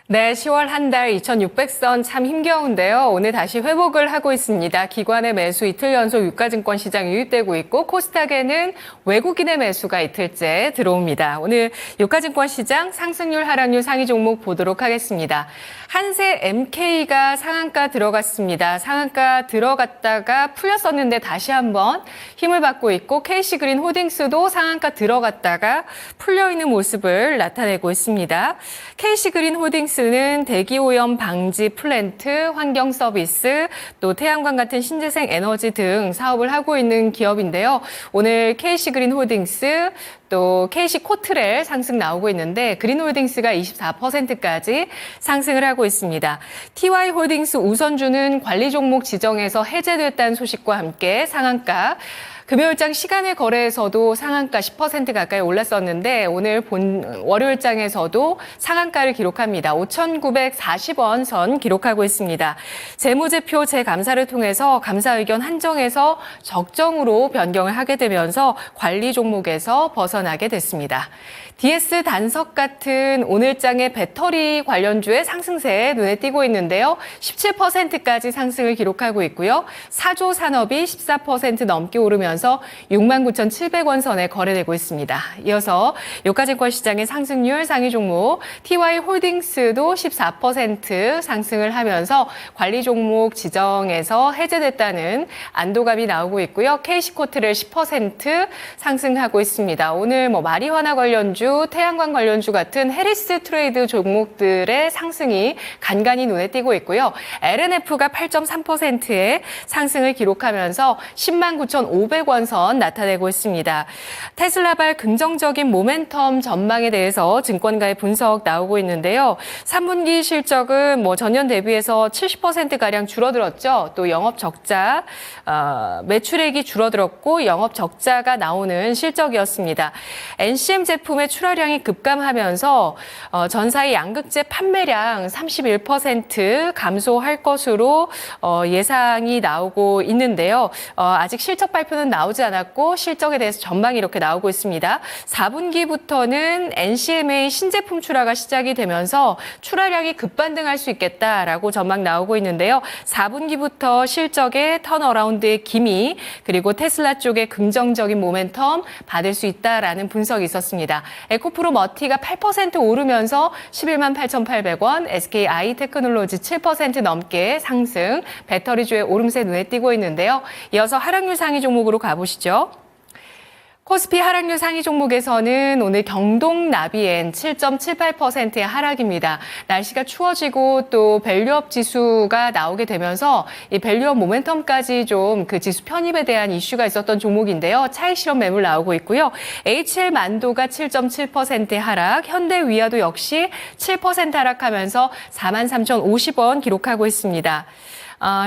네, 10월 한 달 2,600선 참 힘겨운데요. 오늘 다시 회복을 하고 있습니다. 기관의 매수 이틀 연속 유가증권 시장 유입되고 있고 코스닥에는 외국인의 매수가 이틀째 들어옵니다. 오늘 유가증권 시장 상승률 하락률 상위 종목 보도록 하겠습니다. 한세 MK가 상한가 들어갔습니다. 상한가 들어갔다가 풀렸었는데 다시 한번 힘을 받고 있고 KC그린 홀딩스도 상한가 들어갔다가 풀려있는 모습을 나타내고 있습니다. KC그린 홀딩스는 대기오염 방지 플랜트, 환경 서비스, 또 태양광 같은 신재생 에너지 등 사업을 하고 있는 기업인데요. 오늘 KC그린 홀딩스, 또 KC코트렐 상승 나오고 있는데 그린홀딩스가 24%까지 상승을 하고 있습니다. TY홀딩스 우선주는 관리 종목 지정에서 해제됐다는 소식과 함께 상한가, 금요일장 시간의 거래에서도 상한가 10% 가까이 올랐었는데 오늘 월요일장에서도 상한가를 기록합니다. 5,940원 선 기록하고 있습니다. 재무제표 재감사를 통해서 감사 의견 한정에서 적정으로 변경을 하게 되면서 관리 종목에서 벗어나게 됐습니다. DS 단석 같은 오늘장의 배터리 관련주의 상승세에 눈에 띄고 있는데요. 17%까지 상승을 기록하고 있고요. 사조 산업이 14% 넘게 오르면서 69,700원 선에 거래되고 있습니다. 이어서 유가증권 시장의 상승률 상위 종목 TY홀딩스도 14% 상승을 하면서 관리 종목 지정에서 해제됐다는 안도감이 나오고 있고요. KC코트를 10% 상승하고 있습니다. 오늘 마리화나 관련주, 태양광 관련주 같은 해리스 트레이드 종목들의 상승이 간간히 눈에 띄고 있고요. LNF가 8.3%의 상승을 기록하면서 109,500원 선 나타내고 있습니다. 테슬라발 긍정적인 모멘텀 전망에 대해서 증권가의 분석 나오고 있는데요. 3분기 실적은 전년 대비해서 70%가량 줄어들었죠. 또 영업 적자, 매출액이 줄어들었고 영업 적자가 나오는 실적이었습니다. NCM 제품의 출하량이 급감하면서 전사의 양극재 판매량 31% 감소할 것으로 예상이 나오고 있는데요. 아직 실적 발표는 나오지 않았고 실적에 대해서 전망이 이렇게 나오고 있습니다. 4분기부터는 NCM의 신제품 출하가 시작이 되면서 출하량이 급반등할 수 있겠다라고 전망 나오고 있는데요. 4분기부터 실적의 턴어라운드의 기미 그리고 테슬라 쪽의 긍정적인 모멘텀 받을 수 있다라는 분석이 있었습니다. 에코프로 머티가 8% 오르면서 118,800원, SK 아이테크놀로지 7% 넘게 상승, 배터리주의 오름세 눈에 띄고 있는데요. 이어서 하락률 상위 종목으로 가보시죠. 코스피 하락률 상위 종목에서는 오늘 경동나비엔 7.78%의 하락입니다. 날씨가 추워지고 또 밸류업 지수가 나오게 되면서 이 밸류업 모멘텀까지 좀 그 지수 편입에 대한 이슈가 있었던 종목인데요. 차익 실험 매물 나오고 있고요. HL만도가 7.7%의 하락, 현대위아도 역시 7% 하락하면서 43,050원 기록하고 있습니다.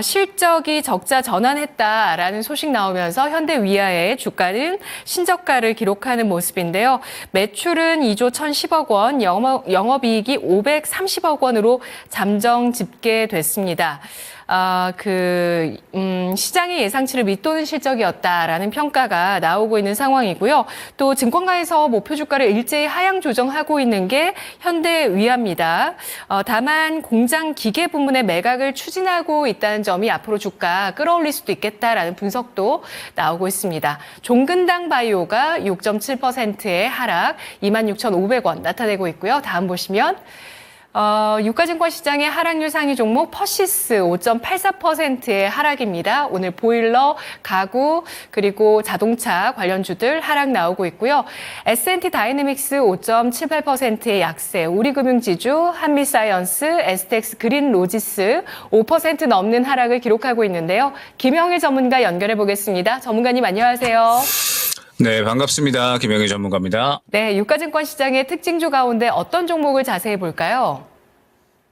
실적이 적자 전환했다라는 소식 나오면서 현대위아의 주가는 신저가를 기록하는 모습인데요. 매출은 2조 1,010억 원, 영업이익이 530억 원으로 잠정 집계됐습니다. 시장의 예상치를 밑도는 실적이었다라는 평가가 나오고 있는 상황이고요. 또 증권가에서 목표 주가를 일제히 하향 조정하고 있는 게 현대위아입니다. 다만 공장 기계 부문의 매각을 추진하고 있다는 점이 앞으로 주가 끌어올릴 수도 있겠다라는 분석도 나오고 있습니다. 종근당 바이오가 6.7%의 하락, 26,500원 나타내고 있고요. 다음 보시면 유가증권 시장의 하락률 상위 종목 퍼시스 5.84%의 하락입니다. 오늘 보일러, 가구, 그리고 자동차 관련주들 하락 나오고 있고요. S&T 다이내믹스 5.78%의 약세, 우리금융지주, 한미사이언스, STX 그린 로지스 5% 넘는 하락을 기록하고 있는데요. 김영일 전문가 연결해 보겠습니다. 전문가님 안녕하세요. 네, 반갑습니다. 김영희 전문가입니다. 네, 유가증권 시장의 특징주 가운데 어떤 종목을 자세히 볼까요?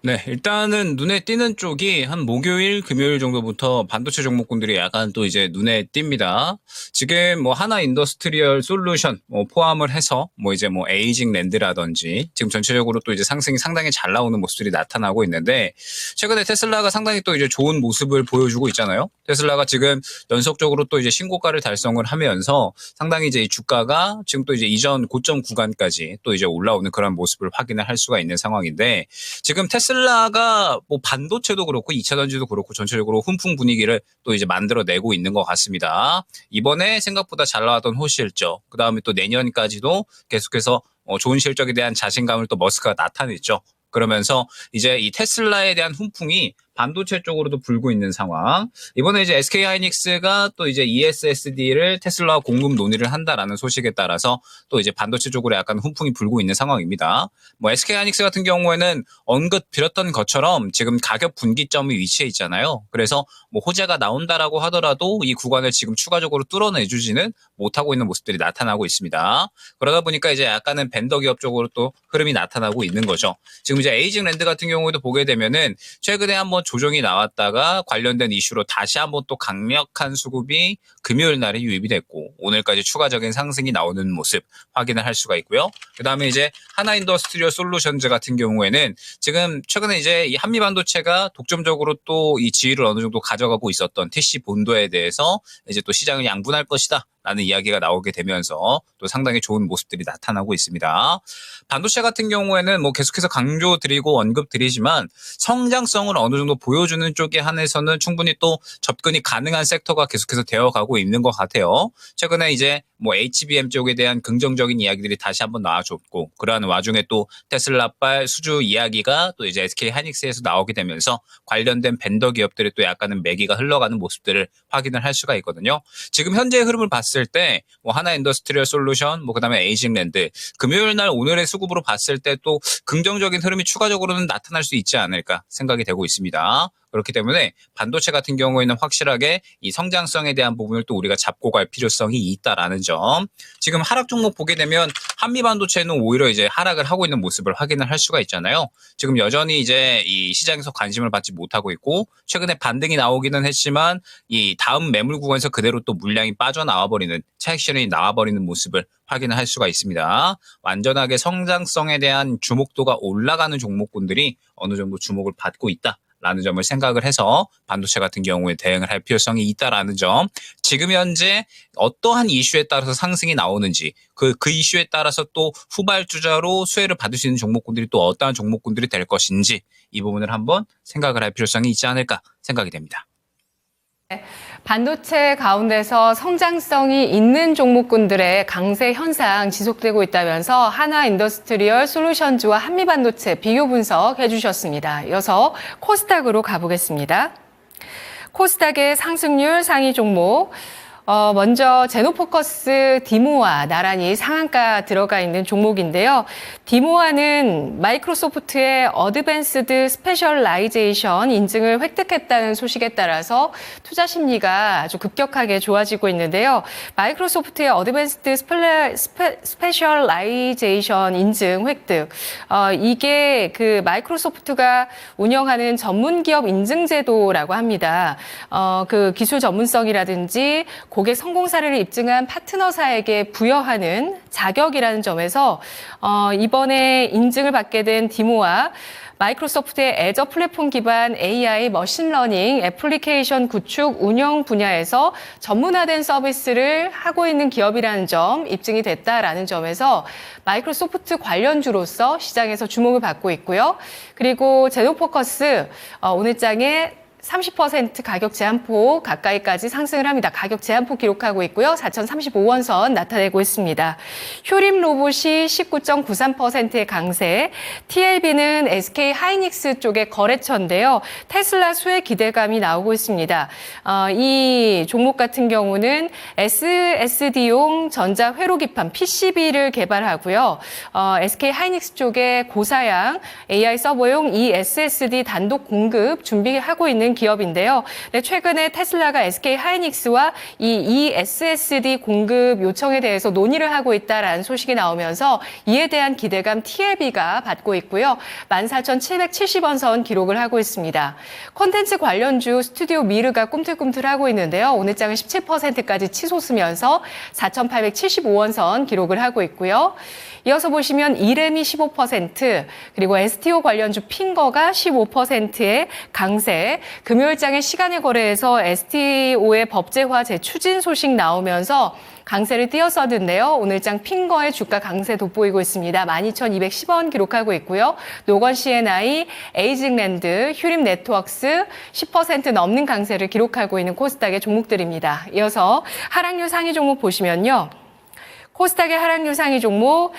네, 일단은 눈에 띄는 쪽이 한 목요일, 금요일 정도부터 반도체 종목군들이 약간 또 이제 눈에 띕니다. 지금 뭐 하나 인더스트리얼 솔루션 포함을 해서 뭐 이제 뭐 에이징 랜드라든지 지금 전체적으로 또 이제 상승이 상당히 잘 나오는 모습들이 나타나고 있는데 최근에 테슬라가 상당히 또 이제 좋은 모습을 보여주고 있잖아요. 테슬라가 지금 연속적으로 또 이제 신고가를 달성을 하면서 상당히 이제 이 주가가 지금 또 이제 이전 고점 구간까지 또 이제 올라오는 그런 모습을 확인을 할 수가 있는 상황인데 지금 테슬라가 뭐 반도체도 그렇고 2차전지도 그렇고 전체적으로 훈풍 분위기를 또 이제 만들어내고 있는 것 같습니다. 이번에 생각보다 잘 나왔던 호실적, 그 다음에 또 내년까지도 계속해서 좋은 실적에 대한 자신감을 또 머스크가 나타냈죠. 그러면서 이제 이 테슬라에 대한 훈풍이 반도체 쪽으로도 불고 있는 상황. 이번에 이제 SK 하이닉스가 또 이제 ESSD를 테슬라와 공급 논의를 한다라는 소식에 따라서 또 이제 반도체 쪽으로 약간 훈풍이 불고 있는 상황입니다. 뭐 SK 하이닉스 같은 경우에는 언급 드렸던 것처럼 지금 가격 분기점이 위치해 있잖아요. 그래서 뭐 호재가 나온다라고 하더라도 이 구간을 지금 추가적으로 뚫어내주지는 못하고 있는 모습들이 나타나고 있습니다. 그러다 보니까 이제 약간은 벤더 기업 쪽으로 또 흐름이 나타나고 있는 거죠. 지금 이제 에이징 랜드 같은 경우에도 보게 되면은 최근에 한번 조정이 나왔다가 관련된 이슈로 다시 한번 또 강력한 수급이 금요일 날에 유입이 됐고 오늘까지 추가적인 상승이 나오는 모습 확인을 할 수가 있고요. 그다음에 이제 하나 인더스트리얼 솔루션즈 같은 경우에는 지금 최근에 이제 이 한미 반도체가 독점적으로 또 이 지위를 어느 정도 가져가고 있었던 TC 본도에 대해서 이제 또 시장을 양분할 것이다. 라는 이야기가 나오게 되면서 또 상당히 좋은 모습들이 나타나고 있습니다. 반도체 같은 경우에는 뭐 계속해서 강조드리고 언급드리지만 성장성을 어느 정도 보여주는 쪽에 한해서는 충분히 또 접근이 가능한 섹터가 계속해서 되어가고 있는 것 같아요. 최근에 이제 뭐 HBM 쪽에 대한 긍정적인 이야기들이 다시 한번 나와줬고 그러한 와중에 또 테슬라발 수주 이야기가 또 이제 SK 하이닉스에서 나오게 되면서 관련된 벤더 기업들이 또 약간은 매기가 흘러가는 모습들을 확인을 할 수가 있거든요. 지금 현재의 흐름을 봤을 때 뭐 하나 인더스트리얼 솔루션 뭐 그다음에 에이징 랜드 금요일 날 오늘의 수급으로 봤을 때 또 긍정적인 흐름이 추가적으로는 나타날 수 있지 않을까 생각이 되고 있습니다. 그렇기 때문에 반도체 같은 경우에는 확실하게 이 성장성에 대한 부분을 또 우리가 잡고 갈 필요성이 있다라는 점. 지금 하락 종목 보게 되면 한미 반도체는 오히려 이제 하락을 하고 있는 모습을 확인을 할 수가 있잖아요. 지금 여전히 이제 이 시장에서 관심을 받지 못하고 있고 최근에 반등이 나오기는 했지만 이 다음 매물 구간에서 그대로 또 물량이 빠져나와 버리는 차익실현이 나와 버리는 모습을 확인을 할 수가 있습니다. 완전하게 성장성에 대한 주목도가 올라가는 종목군들이 어느 정도 주목을 받고 있다. 라는 점을 생각을 해서 반도체 같은 경우에 대응을 할 필요성이 있다라는 점. 지금 현재 어떠한 이슈에 따라서 상승이 나오는지 그 이슈에 따라서 또 후발주자로 수혜를 받을 수 있는 종목군들이 또 어떠한 종목군들이 될 것인지 이 부분을 한번 생각을 할 필요성이 있지 않을까 생각이 됩니다. 반도체 가운데서 성장성이 있는 종목군들의 강세 현상 지속되고 있다면서 하나 인더스트리얼 솔루션즈와 한미반도체 비교 분석해 주셨습니다. 이어서 코스닥으로 가보겠습니다. 코스닥의 상승률 상위 종목. 먼저 제노포커스 디모아 나란히 상한가 들어가 있는 종목인데요. 디모아는 마이크로소프트의 어드밴스드 스페셜라이제이션 인증을 획득했다는 소식에 따라서 투자 심리가 아주 급격하게 좋아지고 있는데요. 마이크로소프트의 어드밴스드 스페셜라이제이션 인증 획득. 이게 그 마이크로소프트가 운영하는 전문기업 인증제도라고 합니다. 그 기술 전문성이라든지 고객 성공 사례를 입증한 파트너사에게 부여하는 자격이라는 점에서 이번에 인증을 받게 된 디모와 마이크로소프트의 애저 플랫폼 기반 AI 머신러닝 애플리케이션 구축 운영 분야에서 전문화된 서비스를 하고 있는 기업이라는 점 입증이 됐다라는 점에서 마이크로소프트 관련주로서 시장에서 주목을 받고 있고요. 그리고 제노포커스 오늘 장에 30% 가격 제한폭 가까이까지 상승을 합니다. 가격 제한폭 기록하고 있고요. 4,035원선 나타내고 있습니다. 효림 로봇이 19.93%의 강세, TLB는 SK 하이닉스 쪽의 거래처인데요. 테슬라 수혜 기대감이 나오고 있습니다. 이 종목 같은 경우는 SSD용 전자 회로 기판 PCB를 개발하고요. SK 하이닉스 쪽에 고사양 AI 서버용 ESSD 단독 공급 준비하고 있는 기업인데요. 네, 최근에 테슬라가 SK 하이닉스와 이 ESSD 공급 요청에 대해서 논의를 하고 있다라는 소식이 나오면서 이에 대한 기대감 TLB가 받고 있고요. 14,770원 선 기록을 하고 있습니다. 콘텐츠 관련주 스튜디오 미르가 꿈틀꿈틀하고 있는데요. 오늘 장은 17%까지 치솟으면서 4,875원 선 기록을 하고 있고요. 이어서 보시면 이렘이 15%, 그리고 STO 관련주 핑거가 15%의 강세, 금요일장의 시간의 거래에서 STO의 법제화 재추진 소식 나오면서 강세를 띄었었는데요. 오늘장 핑거의 주가 강세 돋보이고 있습니다. 12,210원 기록하고 있고요. 노건 C&I, 에이징랜드, 휴림 네트워크스 10% 넘는 강세를 기록하고 있는 코스닥의 종목들입니다. 이어서 하락률 상위 종목 보시면요. 코스닥의 하락률 상위 종목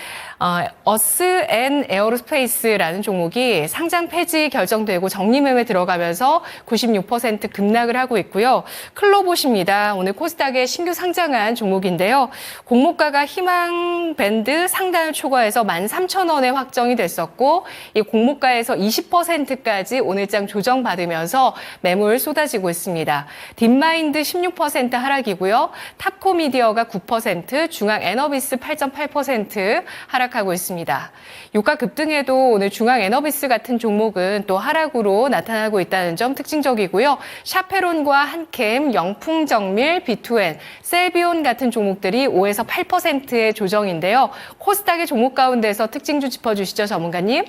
어스 앤 에어로스페이스라는 종목이 상장 폐지 결정되고 정리매매 들어가면서 96% 급락을 하고 있고요. 클로봇입니다. 오늘 코스닥에 신규 상장한 종목인데요. 공모가가 희망 밴드 상단을 초과해서 13,000원에 확정이 됐었고 이 공모가에서 20%까지 오늘장 조정받으면서 매물 쏟아지고 있습니다. 딥마인드 16% 하락이고요. 탑코미디어가 9%, 중앙에너비스 8.8% 하락하고 있습니다. 유가 급등에도 오늘 중앙에너비스 같은 종목은 또 하락으로 나타나고 있다는 점 특징적이고요. 샤페론과 한캠, 영풍정밀, B2N, 셀비온 같은 종목들이 5에서 8%의 조정인데요. 코스닥의 종목 가운데서 특징 좀 짚어주시죠, 전문가님.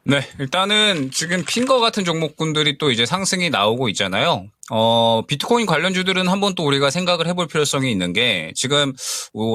네, 일단은 지금 핑거 같은 종목군들이 또 이제 상승이 나오고 있잖아요. 비트코인 관련주들은 한번 또 우리가 생각을 해볼 필요성이 있는 게 지금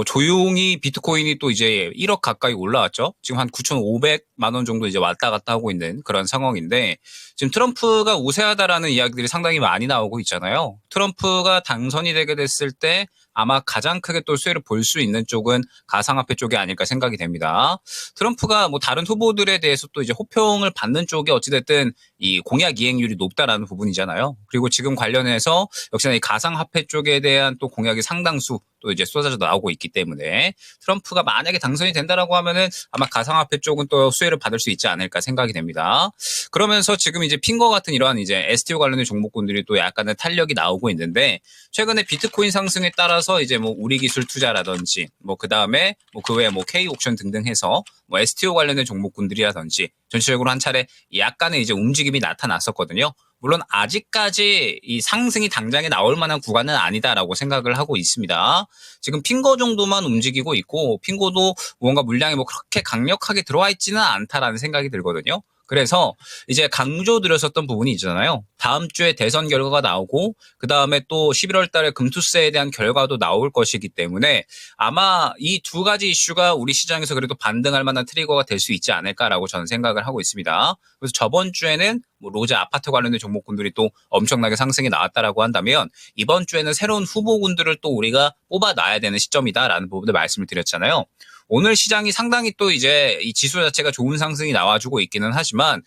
조용히 비트코인이 또 이제 1억 가까이 올라왔죠. 지금 한 9,500만 원 정도 이제 왔다 갔다 하고 있는 그런 상황인데 지금 트럼프가 우세하다라는 이야기들이 상당히 많이 나오고 있잖아요. 트럼프가 당선이 되게 됐을 때 아마 가장 크게 또 수혜를 볼 수 있는 쪽은 가상화폐 쪽이 아닐까 생각이 됩니다. 트럼프가 뭐 다른 후보들에 대해서 또 이제 호평을 받는 쪽에 어찌됐든 이 공약 이행률이 높다라는 부분이잖아요. 그리고 지금 관련해서 역시나 이 가상화폐 쪽에 대한 또 공약이 상당수 또 이제 쏟아져 나오고 있기 때문에 트럼프가 만약에 당선이 된다라고 하면은 아마 가상화폐 쪽은 또 수혜를 받을 수 있지 않을까 생각이 됩니다. 그러면서 지금 이제 핑거 같은 이러한 이제 STO 관련된 종목군들이 또 약간의 탄력이 나오고 있는데 최근에 비트코인 상승에 따라서 이제 뭐 우리기술 투자라든지 뭐 그다음에 뭐 그 외에 뭐 K옥션 등등 해서 뭐 STO 관련된 종목군들이라든지 전체적으로 한 차례 약간의 이제 움직임이 나타났었거든요. 물론 아직까지 이 상승이 당장에 나올 만한 구간은 아니다라고 생각을 하고 있습니다. 지금 핑거 정도만 움직이고 있고 핑거도 뭔가 물량이 뭐 그렇게 강력하게 들어와 있지는 않다라는 생각이 들거든요. 그래서 이제 강조드렸었던 부분이 있잖아요. 다음 주에 대선 결과가 나오고 그 다음에 또 11월 달에 금투세에 대한 결과도 나올 것이기 때문에 아마 이 두 가지 이슈가 우리 시장에서 그래도 반등할 만한 트리거가 될 수 있지 않을까라고 저는 생각을 하고 있습니다. 그래서 저번 주에는 뭐 로제 아파트 관련된 종목군들이 또 엄청나게 상승이 나왔다라고 한다면 이번 주에는 새로운 후보군들을 또 우리가 뽑아놔야 되는 시점이다라는 부분을 말씀을 드렸잖아요. 오늘 시장이 상당히 또 이제 이 지수 자체가 좋은 상승이 나와주고 있기는 하지만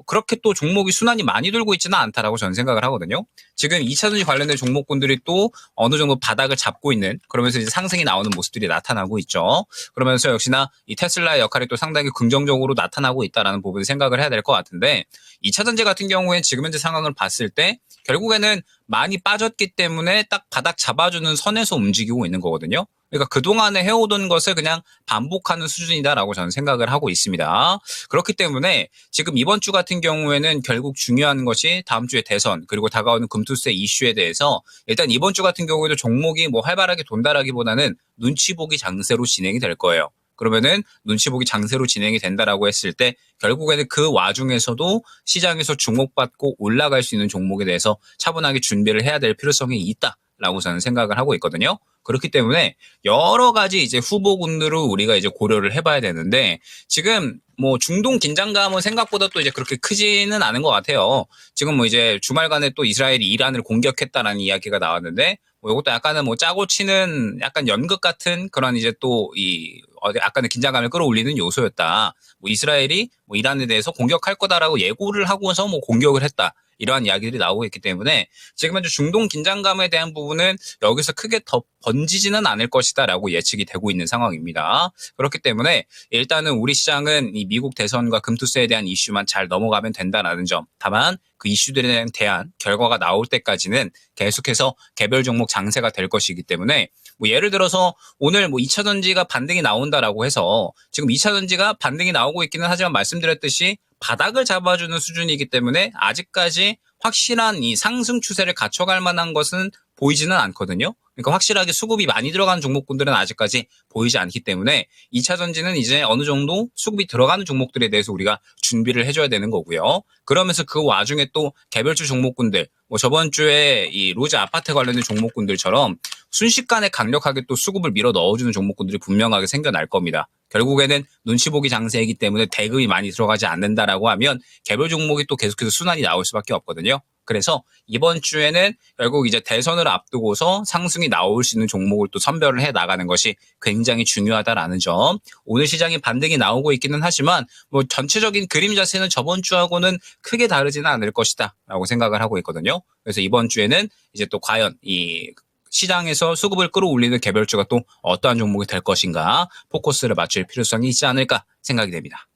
그렇게 또 종목이 순환이 많이 돌고 있지는 않다라고 저는 생각을 하거든요. 지금 2차전지 관련된 종목군들이 또 어느 정도 바닥을 잡고 있는 그러면서 이제 상승이 나오는 모습들이 나타나고 있죠. 그러면서 역시나 이 테슬라의 역할이 또 상당히 긍정적으로 나타나고 있다라는 부분을 생각을 해야 될 것 같은데 2차전지 같은 경우에는 지금 현재 상황을 봤을 때 결국에는 많이 빠졌기 때문에 딱 바닥 잡아주는 선에서 움직이고 있는 거거든요. 그러니까 그동안에 해오던 것을 그냥 반복하는 수준이다라고 저는 생각을 하고 있습니다. 그렇기 때문에 지금 이번 주 같은 경우에는 결국 중요한 것이 다음 주에 대선 그리고 다가오는 금투세 이슈에 대해서 일단 이번 주 같은 경우에도 종목이 뭐 활발하게 돈다라기보다는 눈치 보기 장세로 진행이 될 거예요. 그러면은 눈치 보기 장세로 진행이 된다라고 했을 때 결국에는 그 와중에서도 시장에서 주목받고 올라갈 수 있는 종목에 대해서 차분하게 준비를 해야 될 필요성이 있다라고 저는 생각을 하고 있거든요. 그렇기 때문에 여러 가지 이제 후보군들을 우리가 이제 고려를 해봐야 되는데 지금 뭐 중동 긴장감은 생각보다 또 이제 그렇게 크지는 않은 것 같아요. 지금 뭐 이제 주말간에 또 이스라엘이 이란을 공격했다라는 이야기가 나왔는데 뭐 이것도 약간은 뭐 짜고 치는 약간 연극 같은 그런 이제 또 이 약간의 긴장감을 끌어올리는 요소였다. 뭐 이스라엘이 뭐 이란에 대해서 공격할 거다라고 예고를 하고서 뭐 공격을 했다. 이러한 이야기들이 나오고 있기 때문에 지금 현재 중동 긴장감에 대한 부분은 여기서 크게 더 번지지는 않을 것이다라고 예측이 되고 있는 상황입니다. 그렇기 때문에 일단은 우리 시장은 이 미국 대선과 금투세에 대한 이슈만 잘 넘어가면 된다라는 점. 다만 그 이슈들에 대한 결과가 나올 때까지는 계속해서 개별 종목 장세가 될 것이기 때문에 뭐 예를 들어서 오늘 뭐 2차 전지가 반등이 나온다라고 해서 지금 2차 전지가 반등이 나오고 있기는 하지만 말씀드렸듯이 바닥을 잡아주는 수준이기 때문에 아직까지 확실한 이 상승 추세를 갖춰갈 만한 것은 보이지는 않거든요. 그러니까 확실하게 수급이 많이 들어가는 종목군들은 아직까지 보이지 않기 때문에 2차 전지는 이제 어느 정도 수급이 들어가는 종목들에 대해서 우리가 준비를 해줘야 되는 거고요. 그러면서 그 와중에 또 개별주 종목군들, 뭐 저번 주에 이 로즈 아파트 관련된 종목군들처럼 순식간에 강력하게 또 수급을 밀어 넣어주는 종목군들이 분명하게 생겨날 겁니다. 결국에는 눈치 보기 장세이기 때문에 대금이 많이 들어가지 않는다라고 하면 개별 종목이 또 계속해서 순환이 나올 수밖에 없거든요. 그래서 이번 주에는 결국 이제 대선을 앞두고서 상승이 나올 수 있는 종목을 또 선별을 해 나가는 것이 굉장히 중요하다라는 점. 오늘 시장이 반등이 나오고 있기는 하지만 뭐 전체적인 그림 자체는 저번 주하고는 크게 다르지는 않을 것이다라고 생각을 하고 있거든요. 그래서 이번 주에는 이제 또 과연 이 시장에서 수급을 끌어올리는 개별주가 또 어떠한 종목이 될 것인가 포커스를 맞출 필요성이 있지 않을까 생각이 됩니다.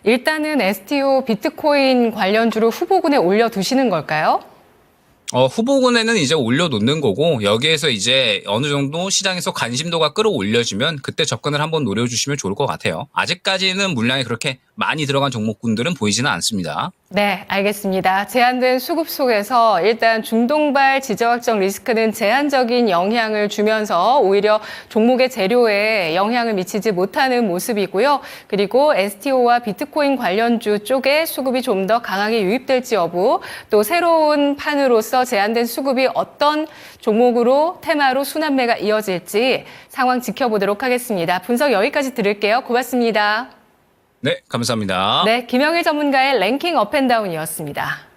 일단은 STO 비트코인 관련주로 후보군에 올려두시는 걸까요? 후보군에는 이제 올려놓는 거고 여기에서 이제 어느 정도 시장에서 관심도가 끌어올려지면 그때 접근을 한번 노려주시면 좋을 것 같아요. 아직까지는 물량이 그렇게 많이 들어간 종목군들은 보이지는 않습니다. 네, 알겠습니다. 제한된 수급 속에서 일단 중동발 지정학적 리스크는 제한적인 영향을 주면서 오히려 종목의 재료에 영향을 미치지 못하는 모습이고요. 그리고 STO와 비트코인 관련주 쪽에 수급이 좀 더 강하게 유입될지 여부, 또 새로운 판으로서 제한된 수급이 어떤 종목으로 테마로 순환매가 이어질지 상황 지켜보도록 하겠습니다. 분석 여기까지 들을게요. 고맙습니다. 네, 감사합니다. 네, 김영일 전문가의 랭킹 업앤다운이었습니다.